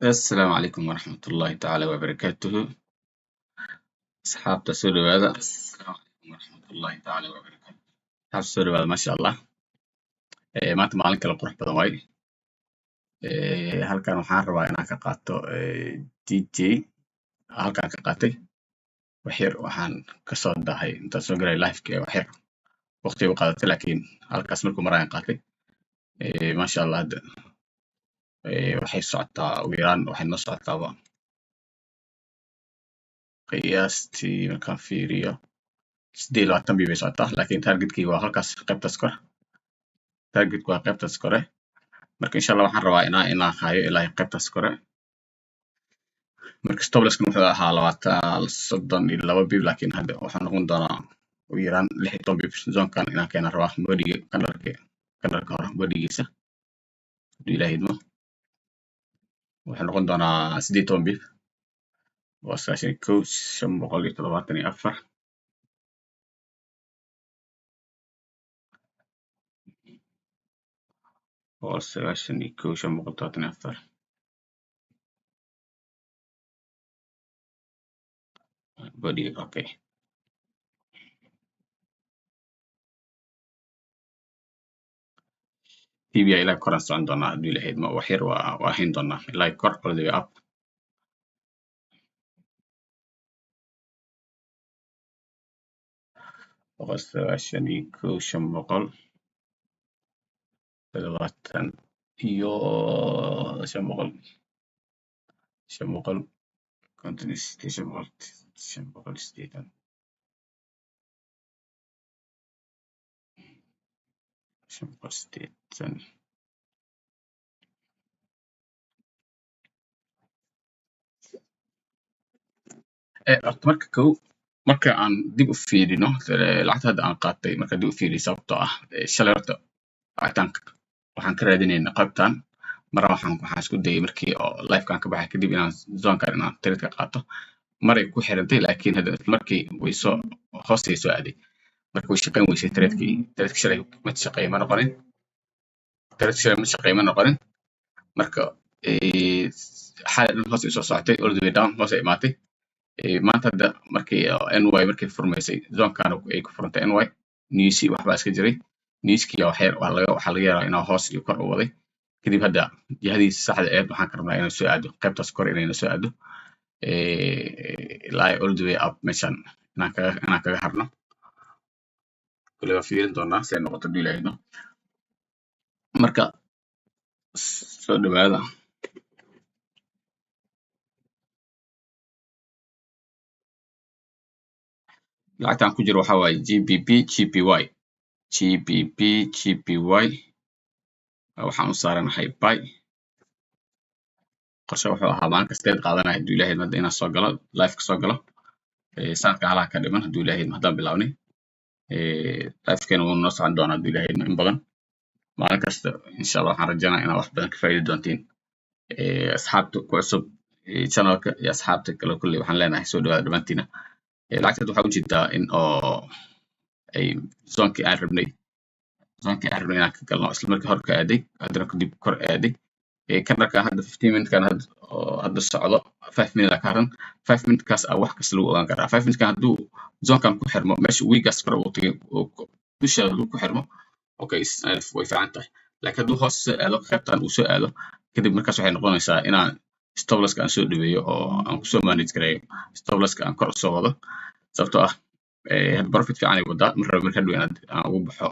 السلام عليكم ورحمة الله تعالى وبركاته. أصحاب تسوري هذا السلام عليكم ورحمة الله تعالى وبركاته. أصحاب تسوري هذا ما شاء الله. ما أنت مالك كلا قرح بدن واي. هل كان waxaan rabaa inaan ka qaato DJ halkaan ka qaatay waxyar waxaan ka soo dahay intaan soo galay live-ka waxyar waqti u qaadatay laakiin halkaas markuu marayaan qaatay ma sha Allah hadda waxay socotaa ugu yaraan waxay noo socotaaba qiyaastii markaan fiiriyo 28 bay socotaa laakiin targetkii waa halkaas qaybtaas kor targetku waa qaybtaas kore marka insha Allah waxaan rabaa inaan hayo ilaa qaybtaas kore marka stop-loss-kan wuxuu ahaa 32 bib laakiin hadda waxaan noqon doonaa ugu yaraan 16 bib zone-kan inaan keena rabaa bodiga kanarka hore bodigiisa haduu ilaahay idmo wuxuu noqon doonaa 18 bib waa 91,574 oo 91,574 bodiga okay TBI ilaa kor aan socon doonaa haduu ilaahay idmo wax yar waa hayn doonaa ilaa kor all the way up oo 91,500 toddobaatan iyo 500 konton iyo 580 580 horta marka kow marka aan dib u fiirino lacagta hadda aan qaatay marka dib u fiiriyo sababtoo ah shalay horta lacagtanka waxaan ka raadinaynaa qaybtan mar waxaan isku dayay markii oo live-kan ka baxay kadib inaan zone-kan inaan trade ka qaato maray ku xirantay laakiin hadda markii way soo hoosay soo aaday marka way shaqayn weysay trade-kii shalay ma shaqeey ma noqonin marka xaaladdan hoos soo socotay all the way down hoos ay imaatay maanta hadda markii NY markii furmaysay zone-kan ay ku furantay NY newsii waxbaa iska jiray newskii waxaa laga yaabaa inuu hoos iyo kor u waday kadib hadda jihadiisa saxda ahayd waxaan ka rabnaa inuu soo aado qaybtaas kor inayna soo aado ilaa all the way up meeshan inaan kaga harno kule waa fiirin doonaa si ay noqoto haduu ilaahay idmo marka soo dhawaada lacagtan ku jiro waxaa waaye GBP GPY waxaan u saaranahay buy qorshe wuxuu ahaa maalin kasteed qaadanaya haduu ilaahay idmo inaan soo galo live ka soo galo saadka halaa ka dhiman haduu ilaahay idmo haddaan bilaabnay live-keena wuu noo socon doonaa haduu ilaahay idmo in badan maalin kasta insha Allah waxaan rajaynayaa inaad wax badan ka faa'iidi doontiin asxaabta ku cusub channelka iyo asxaabta kale kulli waxaan leenahay soo dhawaada dhammaantiina lacagta waxaa ujeedaa in oo ay zone-kii aan rabnay inaan ka galno isla markii hore ka aaday haddana kadib kor aaday kanarkan hadda 15 minute-kan hadda socdo 5 minute ka haran 5 minute-kaas wax kasta lagu ogaan karaa 5 minute-kan hadduu zone-kan ku xirmo meesha week-gaas kore uu tagay dusheeda ku xirmo okay way fiican tahay laakiin hadduu hoos soo aado qaybtan uu soo aado kadib markaas waxay noqonaysaa inaan stop-loss-ka aan soo dhaweeyo oo aan kusoo manage gareeyo stop-loss-ka aan kor usoo wado sababtoo ah hadda profit fiican ay wadaa mar rabo marka hadhow aan ugu baxo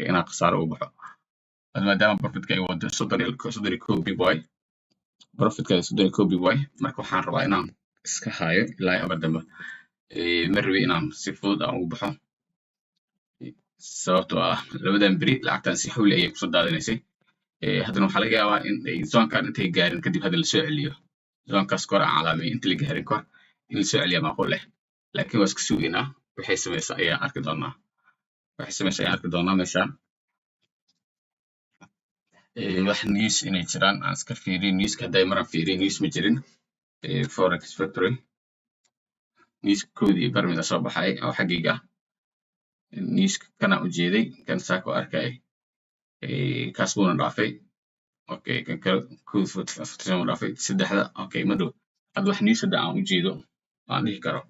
inaan khasaaro ugu baxo maadaama profitka ay wado 31 BPY profitka 31 BPY marka waxaan rabaa inaan iska hayo ilaa ama dambe ma rabi inaan si fudud aan ugu baxo sababtoo ah labadan beri lacagtan si xawli ayay kusoo daadinaysay haddana waxaa laga yaabaa in ay zone-kan intay gaarin kadib hadda lasoo celiyo zone-kaas kor aan calaamay inta la gaarin kor in lasoo celiya macquul leh laakiin waa iska sugaynaa waxay samaysaa ayaan arki doonaa meeshaan wax news inay jiraan aan iska fiiriyo newska hadday maran fiiriyo news ma jirin forex factory newskoodii barmida soo baxay oo xaggayga newska kana ujeeday kan saako arkay kaas buuna dhaafay اوكي كان كود فوت فترة مرافق سدحدا اوكي مدو هذا wax news aan u jeedo aan dhihi karo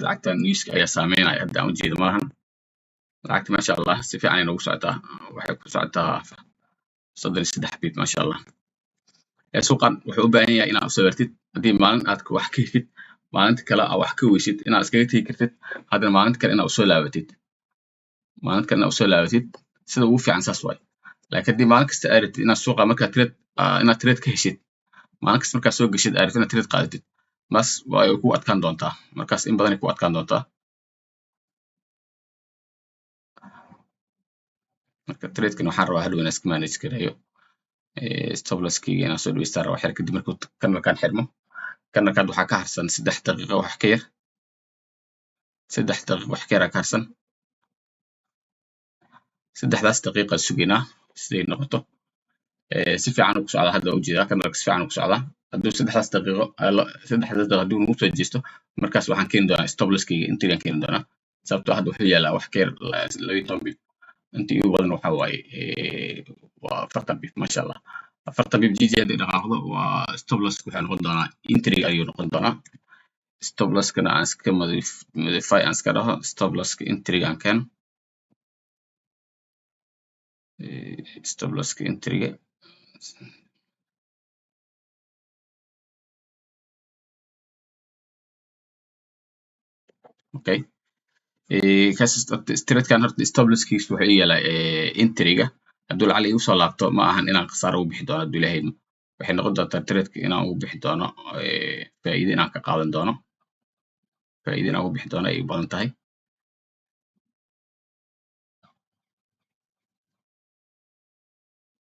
lacagta newska ayaa saameynaya hadda aan u jeedo maahan lacagta maasha Allah si fiican ay nagu socotaa waxay ku socotaa 33 bit maasha Allah suuqan wuxuu u baahan yahay inaad u sawirtid haddii maalin aad wax ka heshid maalinta kale aad wax ka weysid inaad iskaga tegi kartid haddana maalinta kale inaad usoo laabatid maalinta kale inaad usoo laabatid sida ugu fiican saas waay laakiin haddii maalin kasta aad rabtid inaad suuqa markaa inaad trade ka heshid maalin kasta markaa soo geshid aad rabtid inaad trade qaadatid mas way ku adkaan doontaa markaas in badan ay ku adkaan doontaa marka tradekan waxaan rabaa hadhow inaan iska manage gareeyo stop losskiga inaan soo dhaweystaan rabaa xir kadib markuu kan markaan xirmo kan markaad waxaa ka harsan 3 daqiiqo wax ka yar 3 daqiiqo wax ka yar ka harsan 3daas daqiiqo suginaa siday noqoto si fiican ugu socda hadda u jeedaa kan si fiican ugu socda hadduu 3daas daqiiqo 3 daqiiqo hadduu nagu soo jeesto markaas waxaan keeni doonaa stop losskiga intii aan keeni doonaa sababtoo hadda wuxuu yaalaa wax ka yar 12 bit intii ugu badan waxa waaye waa 40 bit maasha Allah 40 bit GG hadii dhaqaaqdo waa stop loss waxay noqon doonaa entry ayuu noqon doonaa stop loss kana aan iska modify aan iska dhaho stop loss entry aan keeno stop loss entry okay kaas trade kan horta stop loss kiis wuxuu yeelaa entry-ga hadduu lacag igu soo laabto ma ahan inaan khasaaro u bixi doono hadduu ilaahay waxay noqon doontaa trade-ka inaan ugu bixi doono faa'iido inaan ka qaadan doono faa'iido inaan ugu bixi doono ay badan tahay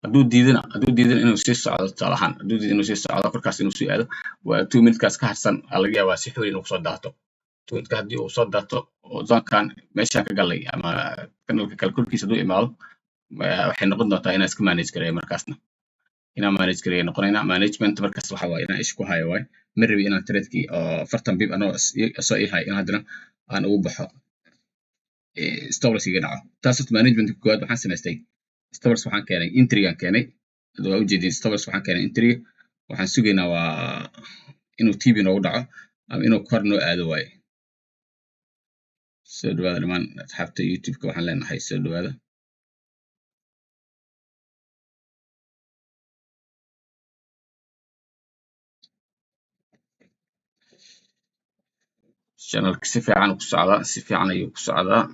hadduu diidana inuu sii socdo tusaale ahaan hadduu diido inuu sii socdo korkaas inuu sii aado waa 2 minutes ka harsan laga yaabaa si xoog inuu kusoo daato 2 minutes haddii uu soo daato oo zoonkan meeshaan ka galay ama kanalka kale korkiisa hadduu imaado waxay noqon doontaa inaan iska manage gareeyo markaasna inaan manage gareeyo noqonaynaa management markaas waxa waaye inaan isku hayo waaye ma rabi inaan trade-kii oo 40 bib anoo soo ii hayo in haddana aan ugu baxo stop loss iga dhaco taas management koowaad waxaan samaystay stop loss waxaan keenay entry aan keenay hadda waa ujeedin stop loss waxaan keenay entry waxaan sugaynaa waa inuu TB noogu dhaco ama inuu kor noo aado waaye soo dhawaada dhamaan asxaabta YouTube-ka waxaan leenahay soo dhawaada channelka si fiican ku socdaa si fiican ayuu ku socdaa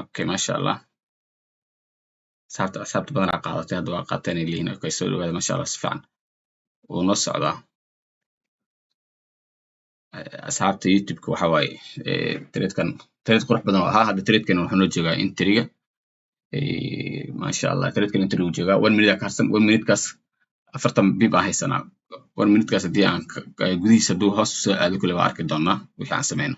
okay masha Allah asxaabta badan qaadatay hadda waa qaateen leeyihiin okay soo dhawaada masha Allah si fiican wuu noo socdaa asxaabta YouTube-ka waxa waaye trade qurux badan oo ahaa hadda trade-kan wuxuu noo joogaa entry-ga masha Allah trade-kan entry uu joogaa 1 minute ka harsan 1 minute kaas 40 bib aan haysanaa 1 minute kaas haddii aan gudihiisa hadduu hoos soo aado kule waa arki doonaa wixii aan sameyno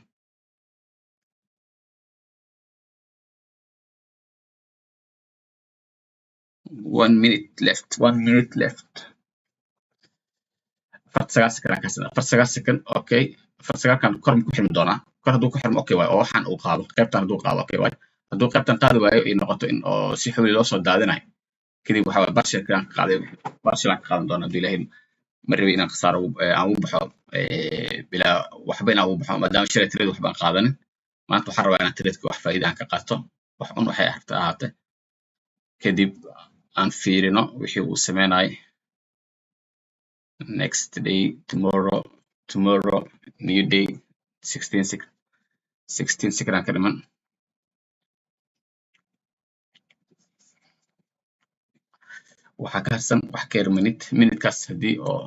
one minute left 49 second ka sida 49 second okay 49 kan kor ku xirmi doonaa kor hadduu ku xirmo okay waay oo waxaan uu qaado qaybtan hadduu qaado okay waay hadduu qaybtan qaadi waayo ay noqoto in oo si xawli loo soo daadinayo kadib waxa waay barshir kan qaaday barshir aan qaadan doona hadii ilaahay ma rabi inaan khasaaro aan u baxo bilaa waxba inaan u baxo maadaama shirkad trade waxba aan qaadanin maanta waxaan rabaa inaan trade-ka wax faa'iido aan ka qaato wax un waxay ahaatee kadib aan fiirino wixii uu sameynay next day tomorrow new day 16 second aan ka dhiman waxaa ka harsan wax ka yar minute-kaas haddii oo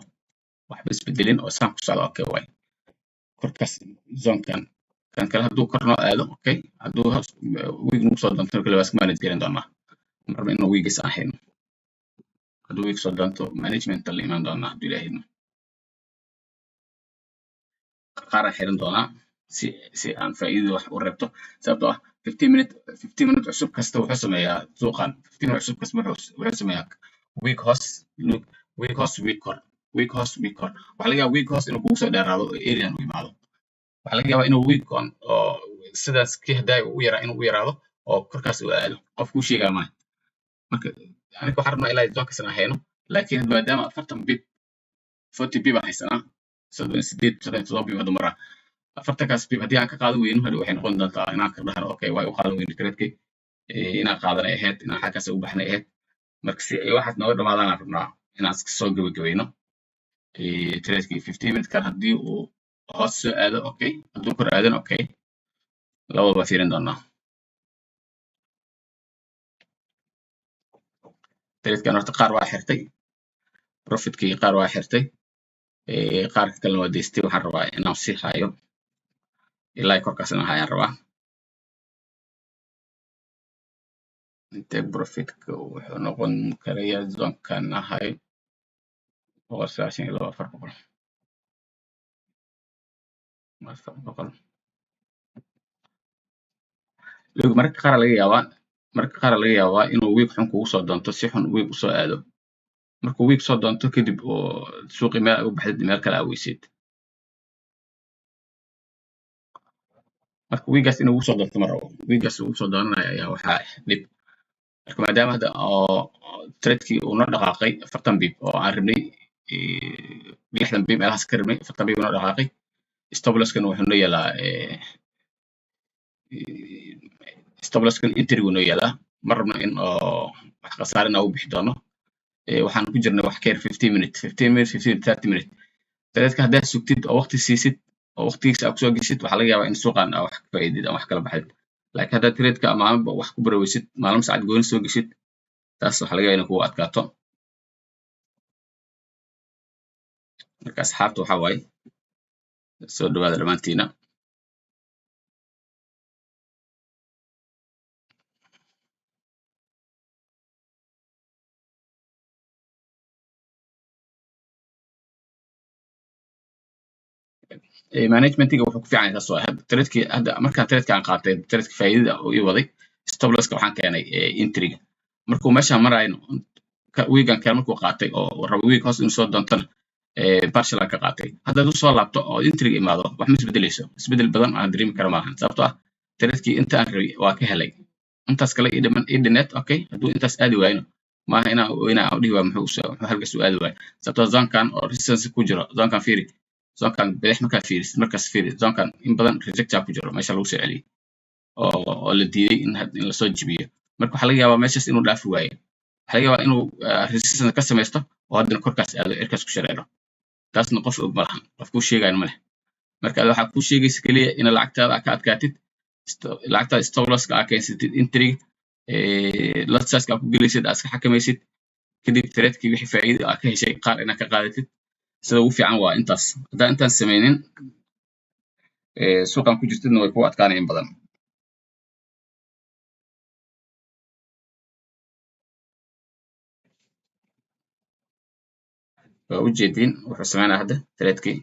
waxba isbedelin oo saan ku socdo okay waay korkaas zoonkan kan kale hadduu kor noo aado okay hadduu week nagu soo doonto kale waa iska manage garan doonaa marba inuu weekis aan hayno hadduu week soo doonto management la imaan doonaa hadduu ilaahay qaar aan xiran doonaa si aan faa'iido wax u reebto sababtoo ah 15 minute cusub kasta wuxuu sameeyaa suuqan 15 minute cusub kasta wuxuu sameeyaa week hoos week kor waxa laga yaabaa week hoos inuu kugu soo dheeraado oo area u imaado waxa laga yaabaa inuu week on oo sidaas kii haday u yaraa inuu u yaraado oo korkaas uu aado qofku sheegaa ma marka aniga waxaan rabnaa ilaa zonkaas aan hayno laakiin maadaama 40 bib 40 bib aan haysanaa 38 bib hadda maraa 40kaas bib haddii aan ka qaadan weyno hadhow waxay noqon doontaa inaan ka dhahno okay way u qaadan weyno tradekii inaan qaadanay ahayd inaan xaggaas u baxnay ahayd marka si ay waxaas nooga dhamaadaan aan rabnaa inaan iska soo gabagabayno tradekii 15 minutes kan haddii uu hoos soo aado okay hadduu kor aadana okay labadaba fiirin doonaa tradkan horta qaar waa xirtay profitkii qaar waa xirtay qaar kalena waa deystay waxaan rabaa inaan sii hayo ilaa korkaas inaan hayaan rabaa intee profitka wuxuu noqon karayaa zonkan ahay 400 marka qaar laga yaabaa inuu week xun kugu soo doonto si xun week u soo aado markuu week soo doonto kadib oo suuqi meel u baxdid meel kale aweysid marka weegaas inuu soo doonto ma rabo weegaas uu soo doonanayo ayaa waxaa dhib marka maadaama hadda oo tradekii uu noo dhaqaaqay 40 bib oo aan rabnay 60 bib meelahaas ka rabnay 40 bib noo dhaqaaqay stop losskan wuxuu noo yaalaa stop losskan entry uu noo yaalaa ma rabno in oo wax khasaarina u bixi doono waxaan ku jirnay wax keer 15 minutes 30 minutes tradeka haddaad sugtid oo waqti siisid oo waqtigiisa aad kusoo geshid waxaa laga yaabaa in suuqan wax ka faa'iidid ama wax kala baxid laakiin haddaad tradeka maalinba wax ku baraweysid maalin saacad gooni soo geshid taas waxaa laga yaabaa inay kugu adkaato marka asxaabta waxaa waaye soo dhawaada dhammaantiina managementiga wuxuu ku fiican yahay taas waa tradekii hadda markaan tradeka aan qaatay tradeka faa'iidada uu ii waday stop losska waxaan keenay entryga markuu meeshaan maraayo weegan kale markuu qaatay oo rabo week hoos inuu soo doontana partial aan ka qaatay haddaad u soo laabto oo entryga imaado wax ma isbedelayso isbedel badan aan dareemi kara maahan sababtoo ah tradekii inta aan rabay waa ka helay intaas kale ii dhineed okay hadduu intaas aadi waayno maaha inaan dhihi waa muxuu halkaas u aadi waayo sababtoo zonkan oo resistance ku jiro zonkan fiiri zonkan bidix markaa fiirisid markaas fiiri zonkan in badan rejecta ku jiro meesha lagu soo celiyay oo la diiday in lasoo jibiyo marka waxaa laga yaabaa meeshaas inuu dhaafi waayo waxaa laga yaabaa inuu resistance ka samaysto oo haddana korkaas aado cirkaas ku shareero taasna qof og ma lahan qof kuu sheegayo ma leh marka waxaa kuu sheegaysa keliya in lacagtaada ka adkaatid lacagtaada stop losska aa keensatid entryga lot size aa ku gelaysid aa iska xakamaysid kadib tradekii wixii faa'iido aa ka heshay qaar inaad ka qaadatid sida ugu fiican waa intaas haddaan intaan samaynin suuqan ku jirtidna way kugu adkaanayaan badan waa u jeediin wuxuu samaynaa hadda tradekii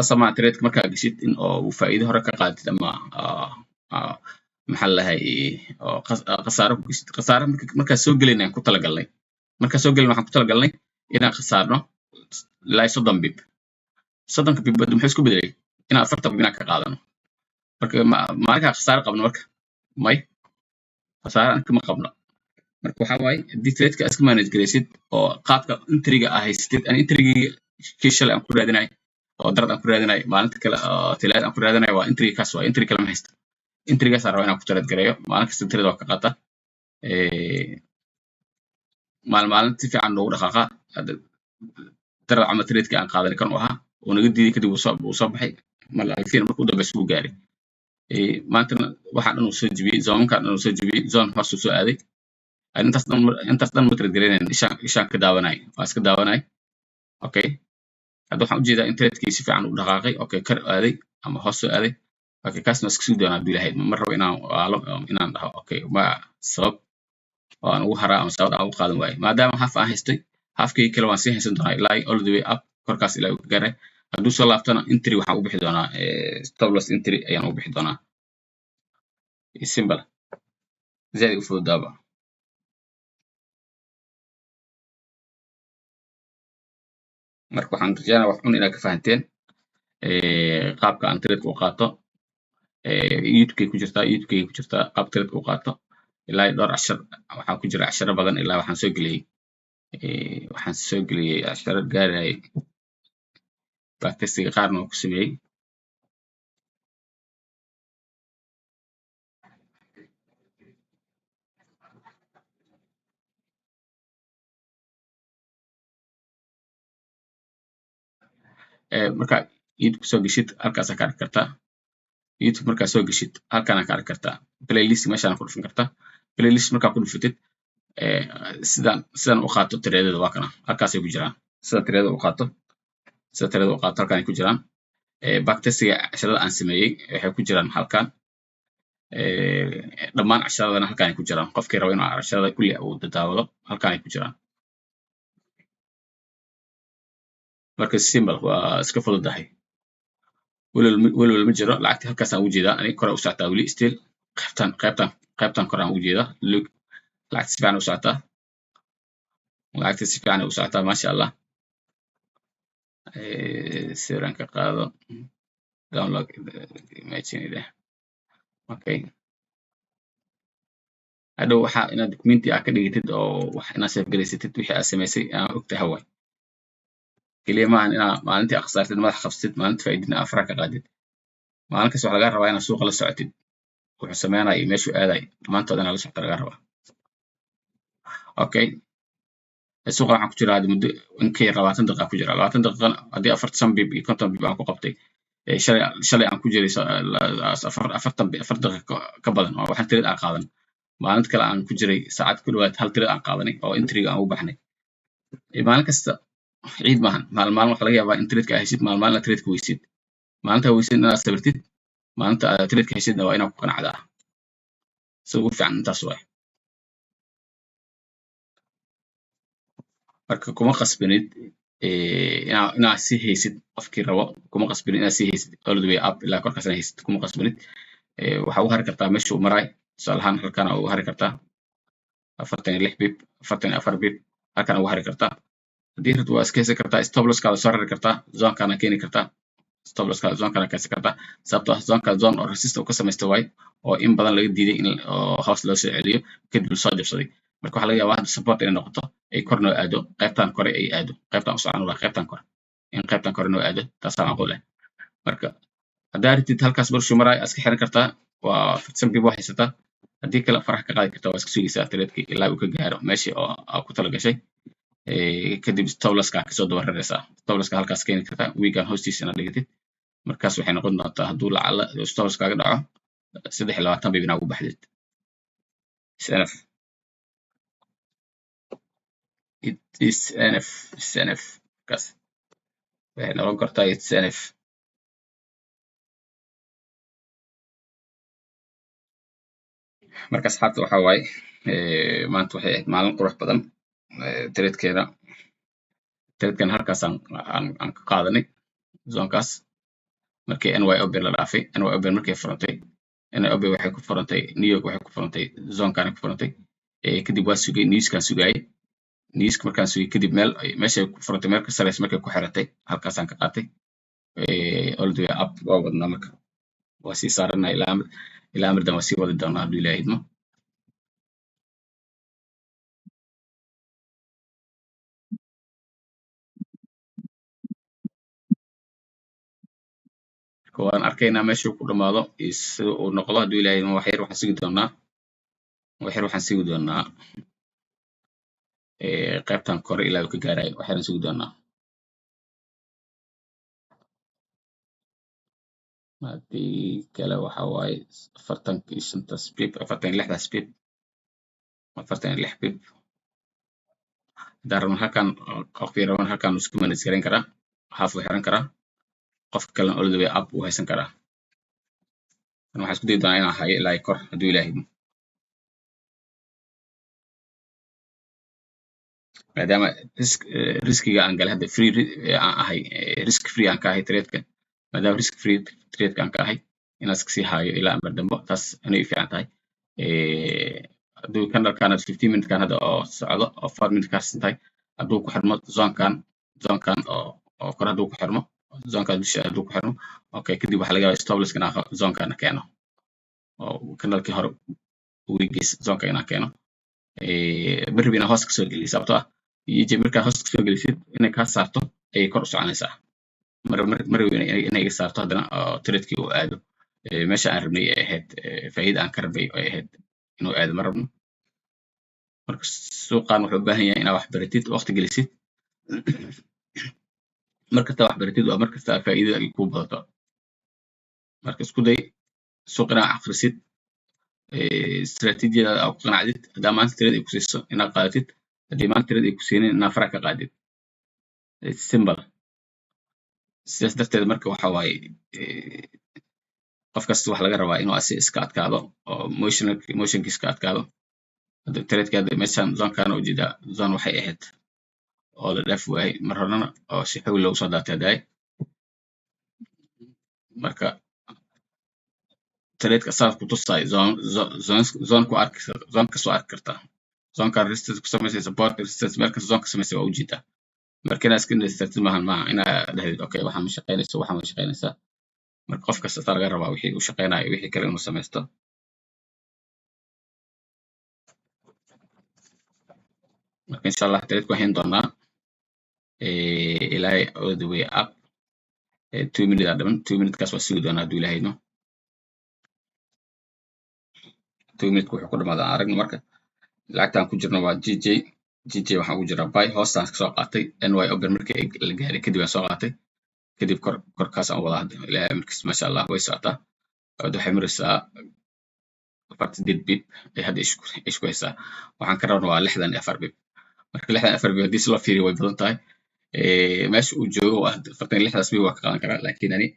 asamaa tradeka markaa geshid in oo uu faa'iido hore ka qaatid ama maxaa lahay oo khasaaro ku geshid khasaaro markaa soo gelayna aan ku talagalnay markaa soo gelayna waxaan ku talagalnay inaan khasaarno ilaa 30 bib 30 bib muxuu isku bedelay inaan 40 bib inaan ka qaadano marka maalinkaa khasaaro qabno marka may khasaaro kama qabno marka waxaa waaye haddii tradeka iska manage garaysid oo qaabka entryga aa haysatid aan entrygii kii shalay aan ku raadinay oo darad aan ku raadinay maalinta kale oo talaad aan ku raadinay waa entry kaas waa entry kale ma haysto entrygaas aan rabaa inaan ku trade gareeyo maalin kasta trade oo ka qaata maalin si fiican loogu dhaqaaqa darad ama tradekii aan qaadanay kan u ahaa oo naga diiday kadib uu soo baxay malaafiin markuu dambeysa uu gaaray maantana waxaa dhan uu soo jibiyey zoonkan dhan uu soo jibiyey zoon hoos uu soo aaday intaas dhan ma trade gareynayn ishaan ka daawanay waa iska daawanay okay hadda waxaan ujeedaa in tradekii si fiican u dhaqaaqay okay kar aaday ama hoos soo aaday okay kaasna iska sii doonaa haduu ilahayd ma rabo inaan dhaho okay ma sabab oo aan ugu haraa ama sabab aan ugu qaadan waayo maadaama half aan haystay halfkii kale waan sii haysan doonaa ilaa all the way up korkaas ilaa uu ka gaaray hadduu soo laabtana entry waxaan u bixi doonaa stop loss entry ayaan u bixi doonaa simple zaid u fududaaba marka waxaan rajaynayaa wax un inaad ka fahanteen qaabka aan trade u qaato youtube-kay ku jirtaa qaab trade u qaato ilaa dhowr cashar waxaa ku jira casharo badan ilaa waxaan soo geliyey casharo gaarayay backtestiga qaarna oo ku sameeyey marka youtube soo geshid halkaas ka arki kartaa youtube markaa soo geshid halkaan ka arki kartaa playlist meeshaan ku dhufan kartaa playlist markaa ku dhufatid sidan u qaato tireedada waa kana halkaasay ku jiraan sida tireedada u qaato halkaan ku jiraan backtestiga casharada aan sameeyey waxay ku jiraan halkaan dhammaan casharadana halkaan ku jiraan qofkii rabo inuu casharada kulli uu daawado halkaan ku jiraan marka simple waa iska fududahay welwel ma jiro lacagta halkaas aan u jeedaa aniga kore u socotaa weli still qaybtan kore aan u jeedaa lacagta si fiican u socotaa maasha allah sawiraan ka qaado download imagine okay hadhow waxa inaad documenti aad ka dhigatid oo wax inaad save garaysatid wixii aad samaysay inaad ogtahay waay keliya maahan inaad maalintii aad khasaartid madax qabsatid maalinta faa'iidina aad faraha ka qaadid maalin kasta waxaa lagaa rabaa inaad suuqa la socotid wuxuu sameynaya iyo meeshuu aadayo dhammaantood inaad la socota lagaa rabaa okay suuqa waxaan ku jiraa hadda muddo in ka yar 20 daqiiqa ku jira 20 daqiiqana haddii 40 bib iyo 50 bib aan ku qabtay shalay aan ku jiray 4 daqiiqo ka badan oo waxaan trade aan qaadan maalinta kale aan ku jiray saacad ku dhawaad hal trade aan qaadanay oo entry aan u baxnay maalin kasta ciid maahan maalin waxa laga yaabaa in trade-ka ay heshid maalin trade-ka weysid maalinta weysid inaad sabirtid maalinta trade-ka heshidna waa inaad ku qanacdaa si ugu fiican intaas waay marka kuma qasbanid inaad sii haysid qofkii rabo kuma qasbanid inaad sii haysid all the way up ilaa korkaas inaad haysid kuma qasbanid waxaa u hari kartaa meesha uu maraay tusaale ahaan halkaan u hari kartaa 46 bib 44 bib halkaan ugu hari kartaa haddii rabto waa iska haysan kartaa stop loss-kaada soo rari kartaa zone-kaana keeni kartaa stop loss-kaada zone-kaana keensan kartaa sababtoo ah zone-ka zone oo resistance ka samaysta waay oo in badan laga diiday in hoos loo soo celiyo kadib soo jabsaday marka waxaa laga yaabaa hadda support inay noqoto ay kor noo aado qaybtan kore ay aado qaybtan u socon lahaa qaybtan kore in qaybtan kore noo aado taasaa macquul leh marka haddaa rabtid halkaas barshuu maraay iska xiran kartaa waa 40 bib waa haysataa haddii kale farax ka qaadi kartaa waa iska sugaysaa trade-kii ilaa uu ka gaaro meeshii oo aad ku tala gashay kadib stop loss-ka kasoo daba raraysaa stop loss-ka halkaas keeni kartaa weekan hoostiisa inaad dhigatid markaas waxay noqon doontaa hadduu lacala stop loss-kaaga dhaco 23 bib inaad ugu baxdid SNF it is SNF kaas waxay noqon kartaa SNF marka asxaabta waxaa waaye maanta waxay ahayd maalin qurux badan trade-kan halkaas aan ka qaadanay zone-kaas markii NYOB la dhaafay NYOB markay furantay NYOB waxay ku furantay New York waxay ku furantay zone-kan ku furantay kadib waa sugay newskan sugayay newska markaan sugay kadib meeshay ku furantay meel ka sareysa markay ku xiratay halkaasaan ka qaatay all the way up waa wadnaa marka waa sii saaranaa ilaa amardan waa sii wadi doonaa hadduu ilaahay idmo waan arkaynaa meeshuu ku dhamaado iyo sida uu noqdo hadduu ilaahay idmo wax yar waxaan sugi doonaa qaybtan kore ilaa uu ka gaarayo wax yaraan sugi doonaa haddii kale waxa waaye 45 bib 46 bib 46 bib haddaan rabno halkaan qofkii raban halkaan isku manage garan karaa half uu xiran karaa qofka kalena all the way up uu haysan karaa waxaan isku dayi doonaa inaan hayo ilaa kor hadduu ilaahay idmo maadaama riskiga aan galay hadda free aan ahay risk free aan ka ahay trade-ka maadaama risk free trade-ka aan ka ahay inaan iska sii haayo ilaa amar dambo taas inay fiican tahay hadduu candlekan 15 minute-kan hadda oo socdo oo 4 minute kaas tahay hadduu ku xirmo zone-kan oo oo kor hadduu ku xirmo zonka dusha hadduu ku xirmo okay kadib waxaa laga yaabaa stop loss inaan zonkana keeno oo kanalkii hore weekgiis zonka inaan keeno berri inaan hoos kasoo geliyo sababtoo ah EJ markaa hoos kasoo gelisid inay kaa saarto ayay kor u soconaysaa mar inay iga saarto haddana oo tradekii uu aado meesha aan rabnay ay ahayd faa'iida aan ka rabnay ay ahayd inuu aado ma rabno marka suuqan wuxuu u baahan yahay inaad wax baratid waqti gelisid markasta wax baratid waa markasta faa'iidada ay kuu badato marka isku day suuq inaad akhrisid istaraatiijiyada aad ku qanacdid haddaa maanta trade ay ku siiso inaad qaadatid haddii maanta trade ay ku siinin inaad faraha ka qaadid simple sidaas darteed marka waxa waaye qof kasta waxa laga rabaa inuu asi iska adkaado oo motionkiisa ka adkaado hadda tradeka meeshan zonkan ujeeda zone waxay ahayd oo la dhaaf waayay mar horena oo si xoog loogu soo daatay haddaay marka tradeka saas ku tusay zone ku arki zone kasoo arki kartaa zonkan resistance ku samaysay support resistance meel kasta zone ka samaysay waa ujeedaa marka inaad iska indhaysatid maaha inaad dhahdid okay waxaan ma shaqaynaysaa marka qof kasta laga rabaa wixii uu shaqaynayo wixii kale inuu samaysto marka insha allah trade ku hayn doonaa ilaa all the way up 2 minutes aa dhiman 2 minutes kaas waa sugi doonaa hadduu ilaahayno 2 minutes wuxuu ku dhamaadaa aragna marka lacagtaan ku jirno waa GJ waxaan ugu jiraa buy hoostaan kasoo qaatay NY open markii la gaaray kadib aan soo qaatay kadib korkaas aan wada hadda ilaahay markiis masha Allah way socotaa waxay maraysaa 48 bib ay hadda isku haysaa waxaan ka rabnaa waa 64 bib marka 64 bib haddii si loo fiiriyo way badan tahay meesha uu joogo waa 46 bib waa ka qaadan karaa laakiin ani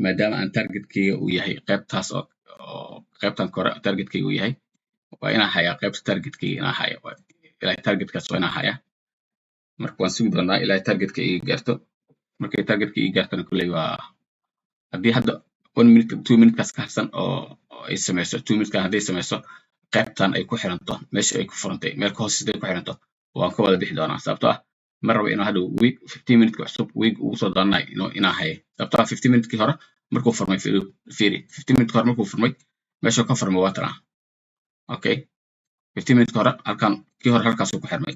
maadaama aan targetkeyga uu yahay qaybtaas oo qaybtan kore targetkeyga uu yahay waa inaan hayaa qaybta targetkeyga inaan hayo ilaa targetkaas waa inaan hayaa marka waan sugi doonaa ilaa targetka iga gaarto markay targetka iga gaartana kulley waa haddii hadda 1 minute 2 minute kaas ka harsan oo ay samayso 2 minute kan hadday samayso qaybtan ay ku xiranto meesha ay ku furantay meel ka hooseysa ay ku xiranto waan ka wada bixi doonaa sababtoo ah ma rabo inuu hadhow week 15 minute cusub week ugu soo doonanayo inaan hayo sababtoo ah 15 minute kii hore markuu furmay fiiri 15 minute hore markuu furmay meesha ka furmay waa tanaa okay 15 minute hore halkan kii hore halkaasuu ku xirmay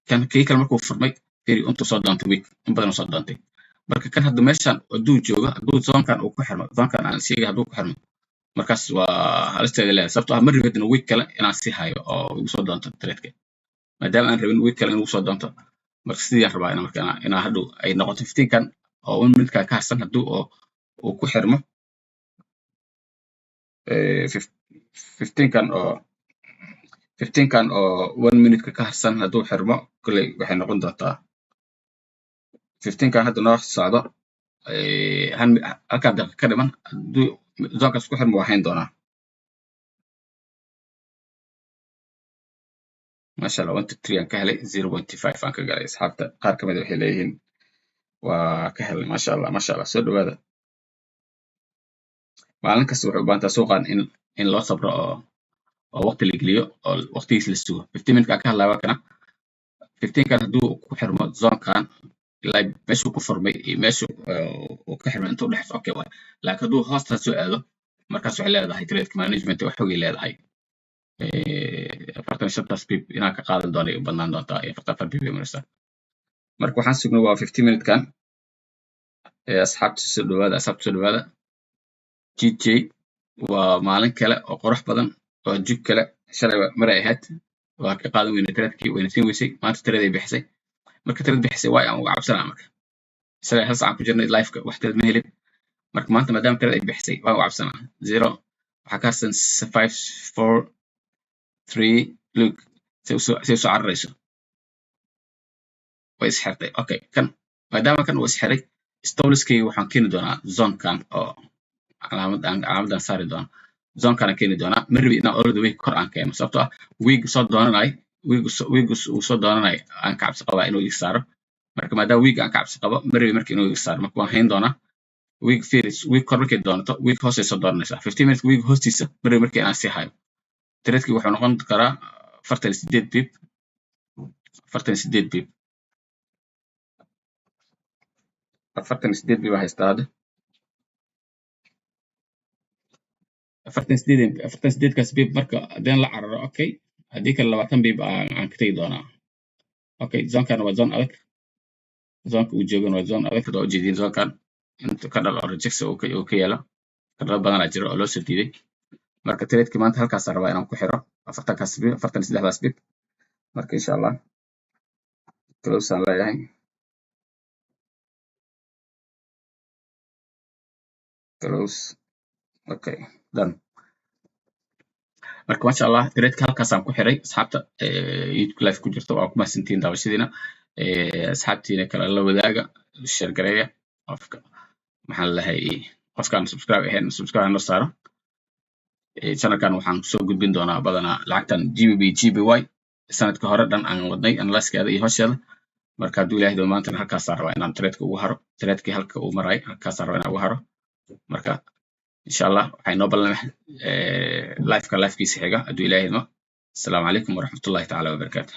kan kii kale markuu furmay fiiri intuu soo doontay week in badan soo doontay marka kan hadda meeshan hadduu joogo hadduu zonkan uu ku xirmo zonkan aan sheegay hadduu ku xirmo markaas waa halisteeda leedahay sababtoo ah ma rabin week kale inaan sii hayo oo igu soo doonto tradeka maadaama aan rabin week kale inuu soo doonto marka sidii aan rabaa inaa hadhow ay noqoto 15 kan oo 1 minute ka harsan hadduu uu ku xirmo 15 kan oo 1 minute ka harsan hadduu xirmo kulley waxay noqon doontaa 15 kan hadda noo socdo halkaa daqiiqa ka dhiman hadduu zonkaas ku xirmo waa hayn doonaa masha Allah 1 aan ka helay 0.5 aan ka galay asxaabta qaar kamid waxay leeyihiin waa ka helay masha Allah soo dhawaada maalin kasta wuxuu u baahan tahay suuqan in loo sabro oo waqti la geliyo oo waqtigiis la sugo 15 minute ka hadlaa kana 15 kan hadduu ku xirmo zonkan ilaa meeshuu ku furmay iyo meeshu uu ka xirmay intuu dhexeyso okay waay laakiin hadduu hoosta soo aado markaas waxay leedahay trade management wax xoogay leedahay 45 bib inaan ka qaadan doono u bannaan doontaa 44 bib maraysaa marka waxaan sugnay waa 15 minute kan asxaabta soo dhawaada GJ waa maalin kale oo qurux badan oo jug kale shalay maray ahayd waa ka qaadan weynay tradekii wayna siin weysay maanta trade ay bixisay marka trade bixisay waa aan uga cabsanaa marka shalay hal saac ku jirnay live-ka wax trade ma helin marka maanta maadaama trade ay bixisay waa uga cabsanaa 0 waxaa ka harsan 5 4 3 look say soo cararayso way isxirtay okay kan maadaama kan uu isxiray stolskeyga waxaan keeni doonaa zonkan oo calaamadan saari doona zonkan keeni doonaa ma rabi inaan all the way kor aan keeno sababtoo ah week soo doonanay aan ka cabsi qabaa inuu iga saaro marka maadaama week aan ka cabsi qabo ma rabi marka inuu iga saaro marka waan hayn doonaa week kor markay doonato week hoosay soo doonanaysaa 15 minutes week hoostiisa ma rabi marka inaan sii hayo tradekii wuxuu noqon karaa 48 bib afartan sideed bib haystaa hadda afartan sideedkaas bib marka haddaan la cararo okay haddii kale 20 bib aan ka tegi doonaa okay zonkan waa zone adag zonka uu joogana waa zone adag haddaa ujeedin zonkan inta ka dhal oo rejection uu ka yaala kadhal badanaa jira oo loo soo diiday marka tradeki maanta halkaasaan rabaa inaan ku xiro afartankaas bib 43daas bib marka insha allah close aan leeyahay close okay done marka masha allah tradeka halkaasaan ku xiray asxaabta youtube live ku jirta waa ku mahadsantihiin daawashadiina asxaabtiina kale la wadaaga share gareeya qofka maxaa lahay qofkaan subscribe ahayn subscribe noo saaro channelkan waxaan soo gudbin doonaa badanaa lacagtan GBY sanadka hore dhan aan wadnay analysekeeda iyo hosheeda marka hadduu ilaahay doo maantana halkaasaan rabaa inaan tradeka ugu haro tradekii halka uu maray halkaasaan rabaa inaan ugu haro marka insha allah waxay noo ballamay livekiisa xiga hadduu ilaahay idmo السلام عليكم ورحمة الله تعالى وبركاته